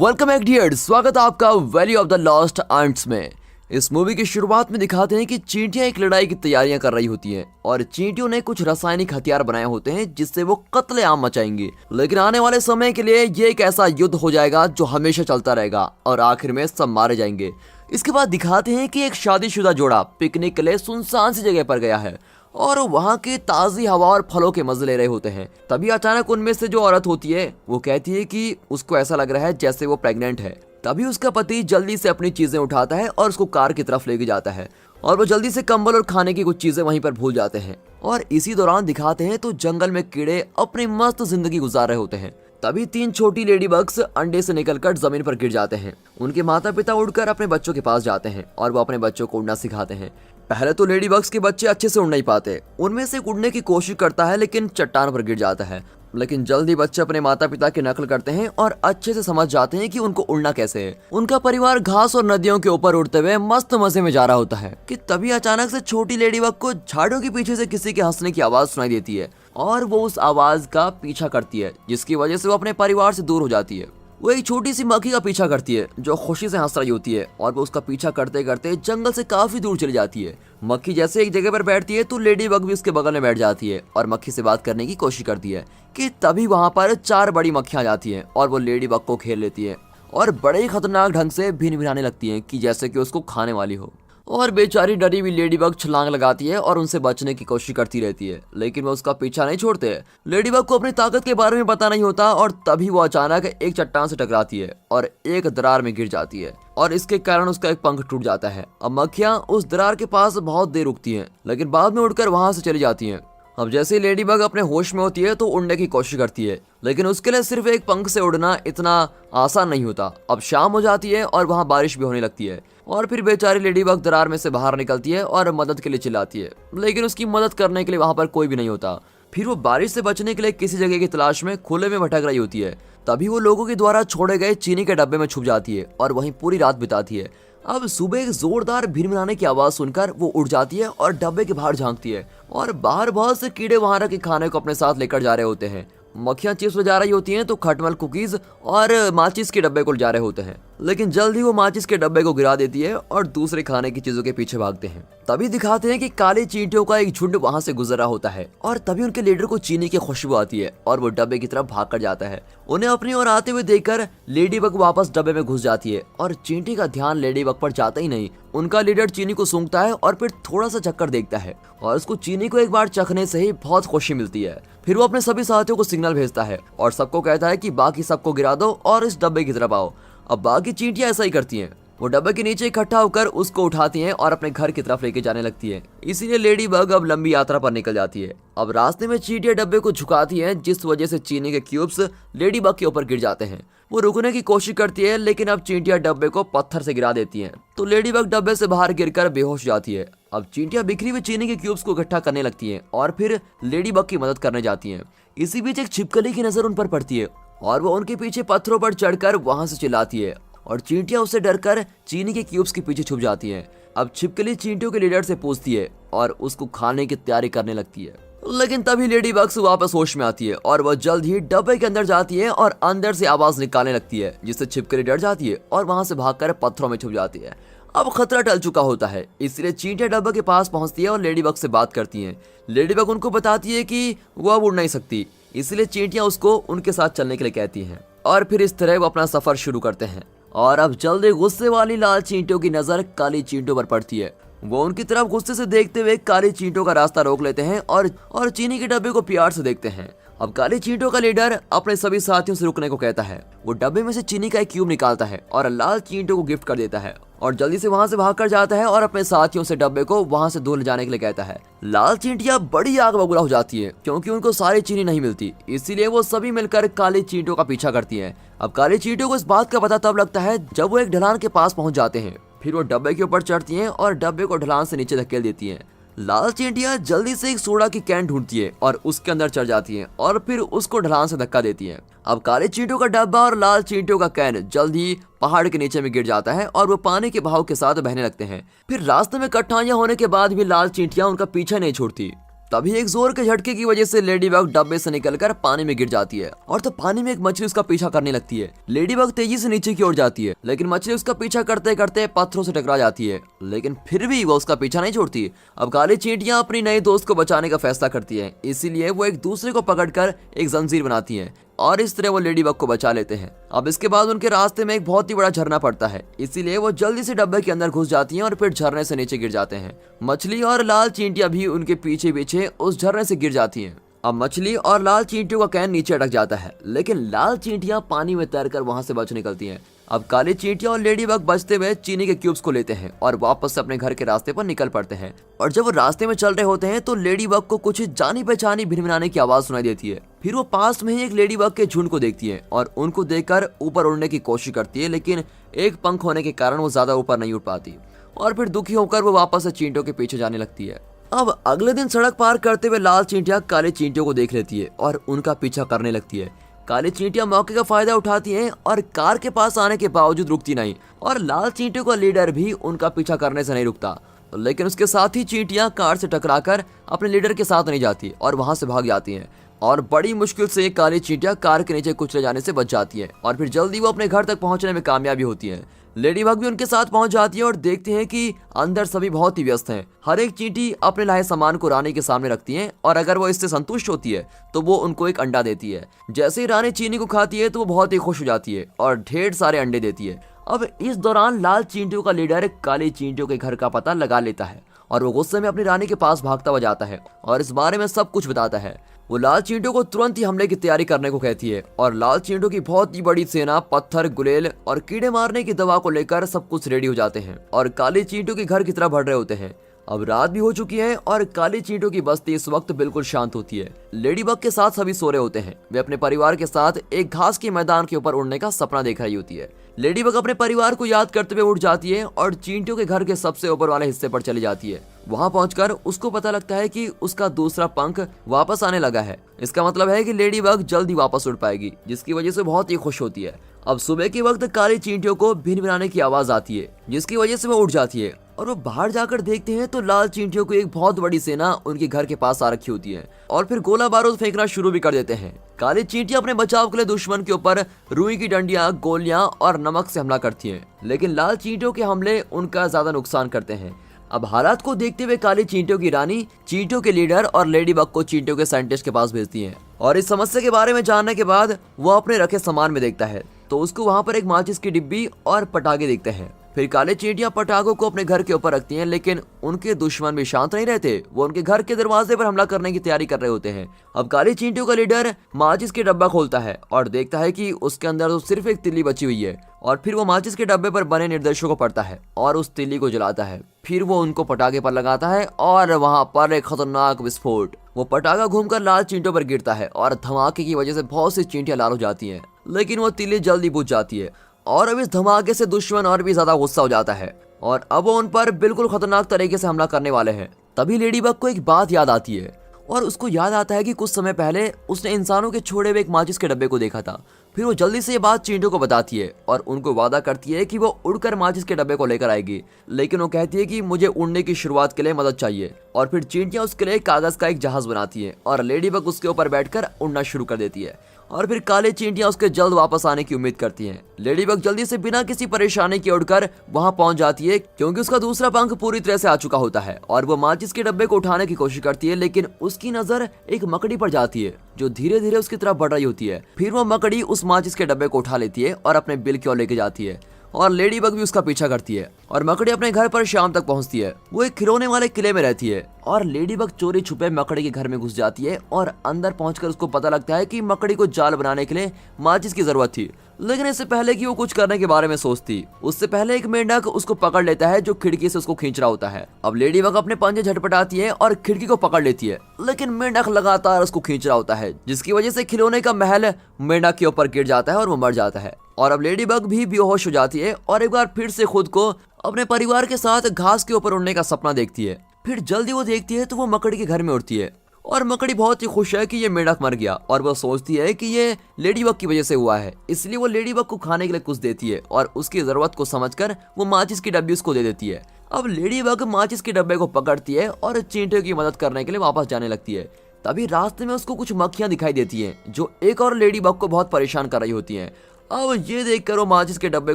Welcome back dear, स्वागत है आपका valley of the lost arts में। इस मूवी की शुरुआत में दिखाते हैं कि चींटियां एक लड़ाई की तैयारियां कर रही होती हैं और चींटियों ने कुछ रासायनिक हथियार बनाए होते हैं जिससे वो कत्लेआम मचाएंगी। लेकिन आने वाले समय के लिए ये एक ऐसा युद्ध हो जाएगा जो हमेशा चलता रहेगा और आखिर में सब मारे जाएंगे। इसके बाद दिखाते हैं कि एक शादीशुदा जोड़ा पिकनिक के लिए सुनसान सी जगह पर गया है और वहाँ की ताज़ी हवा और फलों के मजे ले रहे होते हैं। तभी अचानक उनमें से जो औरत होती है वो कहती है कि उसको ऐसा लग रहा है जैसे वो प्रेग्नेंट है। तभी उसका पति जल्दी से अपनी चीजें उठाता है और उसको कार की तरफ लेके जाता है और वो जल्दी से कंबल और खाने की कुछ चीजें वहीं पर भूल जाते हैं। और इसी दौरान दिखाते हैं तो जंगल में कीड़े अपनी मस्त जिंदगी गुजार रहे होते हैं। तभी 3 छोटी लेडी बग्स अंडे से निकलकर जमीन पर गिर जाते हैं। उनके माता पिता उड़कर अपने बच्चों के पास जाते हैं और वो अपने बच्चों को उड़ना सिखाते हैं। पहले तो लेडी बग्स के बच्चे अच्छे से उड़ नहीं पाते। उनमें से उड़ने की कोशिश करता है लेकिन चट्टान पर गिर जाता है। लेकिन जल्द ही बच्चे अपने माता पिता की नकल करते हैं और अच्छे से समझ जाते हैं कि उनको उड़ना कैसे है। उनका परिवार घास और नदियों के ऊपर उड़ते हुए मस्त मजे में जा रहा होता है कि तभी अचानक से छोटी लेडी बग को झाड़ों के पीछे से किसी के हंसने की आवाज सुनाई देती है और वो उस आवाज का पीछा करती है, जिसकी वजह से वो अपने परिवार से दूर हो जाती है। वो एक छोटी सी मक्खी का पीछा करती है जो खुशी से हंस रही होती है और वो उसका पीछा करते करते जंगल से काफी दूर चली जाती है। मक्खी जैसे एक जगह पर बैठती है तो लेडी बग भी उसके बगल में बैठ जाती है और मक्खी से बात करने की कोशिश करती है कि तभी वहां पर 4 बड़ी मक्खियां आ जाती हैं और वो लेडी बग को घेर लेती है और बड़े ही खतरनाक ढंग से भिन भिनाने लगती हैं कि जैसे कि उसको खाने वाली हो। और बेचारी डरी हुई लेडी बग छलांग लगाती है और उनसे बचने की कोशिश करती रहती है, लेकिन वो उसका पीछा नहीं छोड़ते। लेडी बग को अपनी ताकत के बारे में पता नहीं होता और तभी वो अचानक एक चट्टान से टकराती है और एक दरार में गिर जाती है और इसके कारण उसका एक पंख टूट जाता है। अब मक्खियां उस दरार के पास बहुत देर रुकती हैं लेकिन बाद में उड़कर वहां से चली जाती हैं। अब जैसे ही लेडी बग अपने होश में होती है तो उड़ने की कोशिश करती है, लेकिन उसके लिए सिर्फ एक पंख से उड़ना इतना आसान नहीं होता। अब शाम हो जाती है और वहाँ बारिश भी होने लगती है और फिर बेचारी लेडी बग दरार में से बाहर निकलती है और मदद के लिए चिल्लाती है, लेकिन उसकी मदद करने के लिए वहाँ पर कोई भी नहीं होता। फिर वो बारिश से बचने के लिए किसी जगह की तलाश में खुले में भटक रही होती है। तभी वो लोगों के द्वारा छोड़े गए चीनी के डब्बे में छुप जाती है और वहीं पूरी रात बिताती है। अब सुबह एक जोरदार भिनभिनाने की आवाज सुनकर वो उड़ जाती है और डब्बे के बाहर झांकती है और बाहर बहुत से कीड़े वहां रखे खाने को अपने साथ लेकर जा रहे होते हैं। मक्खियां चिप्स ले जा रही होती हैं तो खटमल कुकीज और माचिस के डब्बे को जा रहे होते हैं, लेकिन जल्द ही वो माचिस के डब्बे को गिरा देती है और दूसरे खाने की चीजों के पीछे भागते हैं। तभी दिखाते हैं कि काली चींटियों का एक झुंड वहां से गुजर रहा होता है और तभी उनके लीडर को चीनी की खुशबू आती है और वो डब्बे की तरफ भाग कर जाता है। उन्हें अपनी ओर आते हुए देखकर लेडी बग वापस डब्बे में घुस जाती है और चींटी का ध्यान लेडी बग पर जाता ही नहीं। उनका लीडर चीनी को सूंघता है और फिर थोड़ा सा चक्कर देखता है और उसको चीनी को एक बार चखने से ही बहुत खुशी मिलती है। फिर वो अपने सभी साथियों को सिग्नल भेजता है और सबको कहता है कि बाकी सबको गिरा दो और इस डब्बे की तरफ आओ। अब बाकी चींटियां ऐसा ही करती हैं। वो डब्बे के नीचे इकट्ठा होकर उसको उठाती हैं और अपने घर की तरफ लेके जाने लगती है। इसीलिए लेडी बग अब लंबी यात्रा पर निकल जाती है। अब रास्ते में चींटियां डब्बे को झुकाती हैं जिस वजह से चीनी के क्यूब्स लेडी बग के ऊपर गिर जाते हैं। वो रुकने की कोशिश करती है लेकिन अब चींटियां डब्बे को पत्थर से गिरा देती हैं तो लेडी बग डब्बे से बाहर गिरकर बेहोश जाती है। अब चींटियां बिखरी हुई चीनी के क्यूब्स को इकट्ठा करने लगती हैं और फिर लेडी बग की मदद करने जाती हैं। इसी बीच एक छिपकली की नजर उन पर पड़ती है और वो उनके पीछे पत्थरों पर चढ़कर वहां से चिल्लाती है और चींटियां उससे डरकर चीनी के क्यूब्स के पीछे छुप जाती हैं। अब छिपकली चींटियों के लीडर से पूछती है और उसको खाने की तैयारी करने लगती है, लेकिन तभी लेडी बग्स वापस होश में आती है और वह जल्द ही डब्बे के अंदर जाती है और अंदर से आवाज निकालने लगती है जिससे छिपकली डर जाती है और वहां से भागकर पत्थरों में छुप जाती है। अब खतरा टल चुका होता है, इसलिए चींटियां डब्बे के पास पहुंचती है और लेडी बग से बात करती हैं। लेडी बग उनको बताती है कि वो अब उड़ नहीं सकती, इसलिए चींटियां उसको उनके साथ चलने के लिए कहती हैं और फिर इस तरह वो अपना सफर शुरू करते हैं। और अब जल्दी गुस्से वाली लाल चींटियों की नजर काली चींटियों पर पड़ती है। वो उनकी तरफ गुस्से से देखते हुए काली चींटियों का रास्ता रोक लेते हैं और चीनी के डब्बे को प्यार से देखते हैं। अब काली चींटियों का लीडर अपने सभी साथियों से रुकने को कहता है। वो डब्बे में से चीनी का एक क्यूब निकालता है और लाल चींटियों को गिफ्ट कर देता है और जल्दी से वहां से भागकर जाता है और अपने साथियों से डब्बे को वहां से दूर ले जाने के लिए कहता है। लाल चींटियां बड़ी आग बबूला हो जाती है क्योंकि उनको सारी चीनी नहीं मिलती, इसीलिए वो सभी मिलकर काली चींटियों का पीछा करती हैं। अब काली चींटियों को इस बात का पता तब लगता है जब वो एक ढलान के पास पहुंच जाते हैं। फिर वो डब्बे के ऊपर चढ़ती हैं और डब्बे को ढलान से नीचे धकेल देती हैं। लाल चींटियां जल्दी से एक सोडा की कैन ढूंढती है और उसके अंदर चढ़ जाती हैं और फिर उसको ढलान से धक्का देती हैं। अब काले चींटियों का डब्बा और लाल चींटियों का कैन जल्द ही पहाड़ के नीचे में गिर जाता है और वो पानी के बहाव के साथ बहने लगते हैं। फिर रास्ते में कठिनाइयां होने के बाद भी लाल चींटियां उनका पीछा नहीं छोड़ती। तभी एक जोर के झटके की वजह से लेडीबग डब्बे से निकलकर पानी में गिर जाती है और तो पानी में एक मछली उसका पीछा करने लगती है। लेडीबग तेजी से नीचे की ओर जाती है, लेकिन मछली उसका पीछा करते करते पत्थरों से टकरा जाती है, लेकिन फिर भी वो उसका पीछा नहीं छोड़ती। अब काली चींटियां अपनी नए दोस्त को बचाने का फैसला करती है, इसीलिए वो एक दूसरे को पकड़कर एक जंजीर बनाती है और इस तरह वो लेडीबग को बचा लेते हैं। अब इसके बाद उनके रास्ते में एक बहुत ही बड़ा झरना पड़ता है, इसीलिए वो जल्दी से डब्बे के अंदर घुस जाती हैं और फिर झरने से नीचे गिर जाते हैं। मछली और लाल चींटियां भी उनके पीछे पीछे उस झरने से गिर जाती हैं। अब मछली और लाल चींटियों का कैन नीचे अटक जाता है, लेकिन लाल चींटियां पानी में तैरकर वहां से बच निकलती हैं। अब काली चींटियां और लेडीबग बचते हुए चीनी के क्यूब्स को लेते हैं और वापस से अपने घर के रास्ते पर निकल पड़ते हैं। और जब वो रास्ते में चल रहे होते हैं तो लेडीबग को कुछ जानी पहचानी भिनभिनाने की आवाज सुनाई देती है। फिर वो पास में ही एक लेडीबग के झुंड को देखती है और उनको देखकर ऊपर उड़ने की कोशिश करती है, लेकिन एक पंख होने के कारण वो ज्यादा ऊपर नहीं उठ पाती और फिर दुखी होकर वो वापस से चींटियों के पीछे जाने लगती है। अब अगले दिन सड़क पार करते हुए लाल चींटियां काली चींटियों को देख लेती है और उनका पीछा करने लगती है। काली चींटियां मौके का फायदा उठाती हैं और कार के पास आने के बावजूद रुकती नहीं और लाल चींटियों का लीडर भी उनका पीछा करने से नहीं रुकता, लेकिन उसके साथ ही चींटियां कार से टकराकर अपने लीडर के साथ नहीं जाती और वहां से भाग जाती हैं और बड़ी मुश्किल से काली चींटियां कार के नीचे कुचले जाने से बच जाती है और फिर जल्दी वो अपने घर तक पहुंचने में कामयाबी होती है। लेडीबग भी उनके साथ पहुंच जाती है और देखते हैं कि अंदर सभी बहुत ही व्यस्त हैं। हर एक चींटी अपने लाए सामान को रानी के सामने रखती है और अगर वो इससे संतुष्ट होती है तो वो उनको एक अंडा देती है। जैसे ही रानी चीनी को खाती है तो वो बहुत ही खुश हो जाती है और ढेर सारे अंडे देती है। अब इस दौरान लाल चींटियों का लीडर काली चींटियों के घर का पता लगा लेता है और वो गुस्से में अपनी रानी के पास भागता हुआ जाता है और इस बारे में सब कुछ बताता है। वो लाल चींटियों को तुरंत ही हमले की तैयारी करने को कहती है और लाल चींटियों की बहुत ही बड़ी सेना पत्थर, गुलेल और कीड़े मारने की दवा को लेकर सब कुछ रेडी हो जाते हैं और काली चींटियों के घर की तरफ बढ़ रहे होते हैं। अब रात भी हो चुकी है और काली चींटियों की बस्ती इस वक्त बिल्कुल शांत होती है। लेडीबग के साथ सभी सो रहे होते हैं। वे अपने परिवार के साथ एक घास के मैदान के ऊपर उड़ने का सपना देख रही होती है। लेडीबग अपने परिवार को याद करते हुए उठ जाती है और चींटियों के घर के सबसे ऊपर वाले हिस्से पर चली जाती है। वहां पहुंचकर उसको पता लगता है कि उसका दूसरा पंख वापस आने लगा है। इसका मतलब है कि लेडीबग जल्दी वापस उड़ पाएगी, जिसकी वजह से बहुत ही खुश होती है। अब सुबह के वक्त काली चींटियों को भिनभिनाने की आवाज आती है, जिसकी वजह से वो उठ जाती है और वो बाहर जाकर देखते हैं तो लाल चींटियों को एक बहुत बड़ी सेना उनके घर के पास आ रखी होती है और फिर गोला बारूद फेंकना शुरू भी कर देते हैं। काली चींटियां अपने बचाव के लिए दुश्मन के ऊपर रुई की डंडियां, गोलियां और नमक से हमला करती हैं, लेकिन लाल चींटियों के हमले उनका ज्यादा नुकसान करते हैं। अब हालात को देखते हुए काली चींटियों की रानी चींटियों के लीडर और लेडीबग को चींटियों के साइंटिस्ट के पास भेजती है और इस समस्या के बारे में जानने के बाद वो अपने रखे सामान में देखता है तो उसको वहां पर एक माचिस की डिब्बी और पटाखे दिखते हैं। फिर काले चींटियां पटाखों को अपने घर के ऊपर रखती हैं, लेकिन उनके दुश्मन भी शांत नहीं रहते। वो उनके घर के दरवाजे पर हमला करने की तैयारी कर रहे होते हैं। अब काली चींटियों का लीडर माचिस के डब्बा खोलता है और देखता है कि उसके अंदर तो सिर्फ एक तिल्ली बची हुई है और फिर वो माचिस के डब्बे पर बने निर्देशों को पढ़ता है और उस तिल्ली को जलाता है। फिर वो उनको पटाखे पर लगाता है और वहां पर एक खतरनाक विस्फोट। वो पटाखा घूमकर लाल चींटियों पर गिरता है और धमाके की वजह से बहुत सी चींटियां लाल हो जाती हैं, लेकिन वो तिल्ली जल्दी बुझ जाती है और अब इस धमाके से दुश्मन और भी ज्यादा गुस्सा हो जाता है और अब वो उन पर बिल्कुल खतरनाक तरीके से हमला करने वाले हैं। तभी लेडीबग को एक बात याद आती है और उसको याद आता है कि कुछ समय पहले उसने इंसानों के छोड़े हुए एक माचिस के डब्बे को देखा था। फिर वो जल्दी से ये बात चींटियों को बताती है और उनको वादा करती है कि वो उड़कर माचिस के डब्बे को लेकर आएगी, लेकिन वो कहती है कि मुझे उड़ने की शुरुआत के लिए मदद चाहिए और फिर चींटियां उसके लिए कागज का एक जहाज बनाती है और लेडीबग उसके ऊपर बैठकर उड़ना शुरू कर देती है और फिर काले चींटियां उसके जल्द वापस आने की उम्मीद करती हैं। लेडीबग जल्दी से बिना किसी परेशानी के उड़कर वहां पहुंच जाती है क्योंकि उसका दूसरा पंख पूरी तरह से आ चुका होता है और वो माचिस के डब्बे को उठाने की कोशिश करती है, लेकिन उसकी नजर एक मकड़ी पर जाती है जो धीरे धीरे उसकी तरफ बढ़ रही होती है। फिर वो मकड़ी उस माचिस के डब्बे को उठा लेती है और अपने बिल की ओर लेके जाती है और लेडीबग भी उसका पीछा करती है और मकड़ी अपने घर पर शाम तक पहुंचती है। वो एक खिलौने वाले किले में रहती है और लेडीबग चोरी छुपे मकड़ी के घर में घुस जाती है और अंदर पहुंचकर उसको पता लगता है कि मकड़ी को जाल बनाने के लिए माचिस की जरूरत थी, लेकिन इससे पहले कि वो कुछ करने के बारे में सोचती उससे पहले एक मेंढक उसको पकड़ लेता है जो खिड़की से उसको खींच रहा होता है। अब लेडीबग अपने पंजे झटपटाती है और खिड़की को पकड़ लेती है, लेकिन मेंढक लगातार उसको खींच रहा होता है, जिसकी वजह से खिलौने का महल मेंढक के ऊपर गिर जाता है और वो मर जाता है। और अब लेडीबग भी बेहोश हो जाती है और एक बार फिर से खुद को अपने परिवार के साथ घास के ऊपर उड़ने का सपना देखती है। फिर जल्दी वो देखती है तो वो मकड़ी के घर में उड़ती है और मकड़ी बहुत ही खुश है कि ये मेंढक मर गया और वो सोचती है कि ये लेडीबग की वजह से हुआ है, इसलिए वो लेडीबग को खाने के लिए कुछ देती है और उसकी जरूरत को समझकर वो माचिस की डब्बी उसको दे देती है। अब लेडी बग माचिस के डब्बे को पकड़ती है और चींटियों की मदद करने के लिए वापस जाने लगती है। तभी रास्ते में उसको कुछ मक्खियां दिखाई देती हैं जो एक और लेडी बग को बहुत परेशान कर रही होती हैं। अब ये देखकर वो माचिस के डब्बे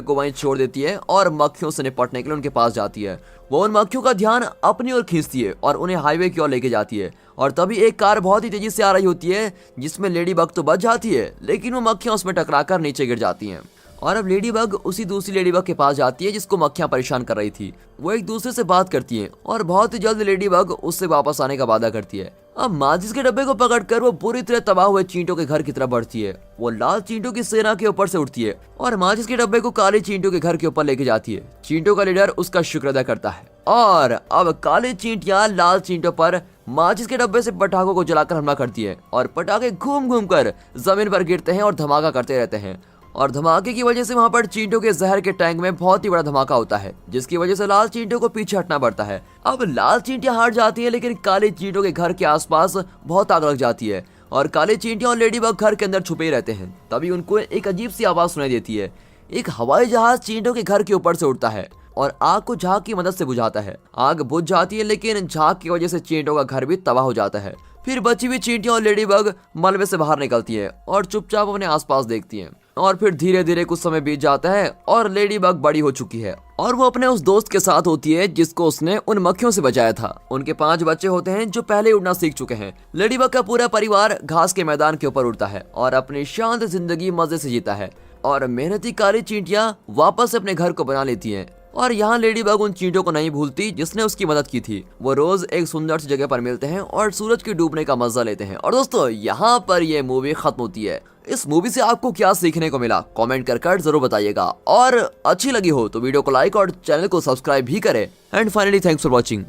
को वहीं छोड़ देती है और मक्खियों से निपटने के लिए उनके पास जाती है। वो उन मक्खियों का ध्यान अपनी ओर खींचती है और उन्हें हाईवे की ओर लेके जाती है। और तभी एक कार बहुत ही तेजी से आ रही होती है जिसमें लेडी बग तो बच जाती है, लेकिन वो मक्खियां उसमें टकराकर नीचे गिर जाती हैं। और अब लेडी बग उसी दूसरी लेडी बग के पास जाती है जिसको मक्खियां परेशान कर रही थी। वो एक दूसरे से बात करती हैं और बहुत ही जल्द लेडी बग उससे वापस आने का वादा करती है। अब माचिस के डब्बे को पकड़कर वो पूरी तरह तबाह हुए चींटियों के घर की तरफ बढ़ती है। वो लाल चींटियों की सेना के ऊपर से उठती है और माचिस के डब्बे को काले चींटियों के घर के ऊपर लेके जाती है। चींटियों का लीडर उसका शुक्र अदा करता है और अब काले चींटियां लाल चींटियों पर माचिस के डब्बे से पटाखों को जलाकर हमला करती है और पटाखे घूम घूम कर जमीन पर गिरते हैं और धमाका करते रहते हैं। और धमाके की वजह से वहां पर चींटियों के जहर के टैंक में बहुत ही बड़ा धमाका होता है, जिसकी वजह से लाल चींटियों को पीछे हटना पड़ता है। अब लाल चींटियां हार जाती हैं, लेकिन काले चींटियों के घर के आसपास बहुत आग लग जाती है और काले चींटियां और लेडी बग घर के अंदर छुपे रहते हैं। तभी उनको एक अजीब सी आवाज सुनाई देती है। एक हवाई जहाज चींटियों के घर के ऊपर से उड़ता है और आग को झाग की मदद से बुझाता है। आग बुझ जाती है, लेकिन झाग की वजह से चींटियों का घर भी तबाह हो जाता है। फिर बची हुई चींटियां और लेडी बग मलबे से बाहर निकलती है और चुपचाप अपने आसपास देखती हैं। और फिर धीरे धीरे कुछ समय बीत जाता है और लेडी बग बड़ी हो चुकी है और वो अपने उस दोस्त के साथ होती है जिसको उसने उन मक्खियों से बचाया था। उनके 5 बच्चे होते हैं जो पहले उड़ना सीख चुके हैं। लेडी बग का पूरा परिवार घास के मैदान के ऊपर उड़ता है और अपनी शांत जिंदगी मजे से जीता है। और मेहनती काली चींटियां वापस अपने घर को बना लेती हैं। और यहाँ लेडी बग उन चींटियों को नहीं भूलती जिसने उसकी मदद की थी। वो रोज एक सुंदर सी जगह पर मिलते हैं और सूरज के डूबने का मजा लेते हैं। और दोस्तों, यहाँ पर ये मूवी खत्म होती है। इस मूवी से आपको क्या सीखने को मिला कमेंट कर जरूर बताइएगा। और अच्छी लगी हो तो वीडियो को लाइक और चैनल को सब्सक्राइब भी करें। And finally thanks for watching.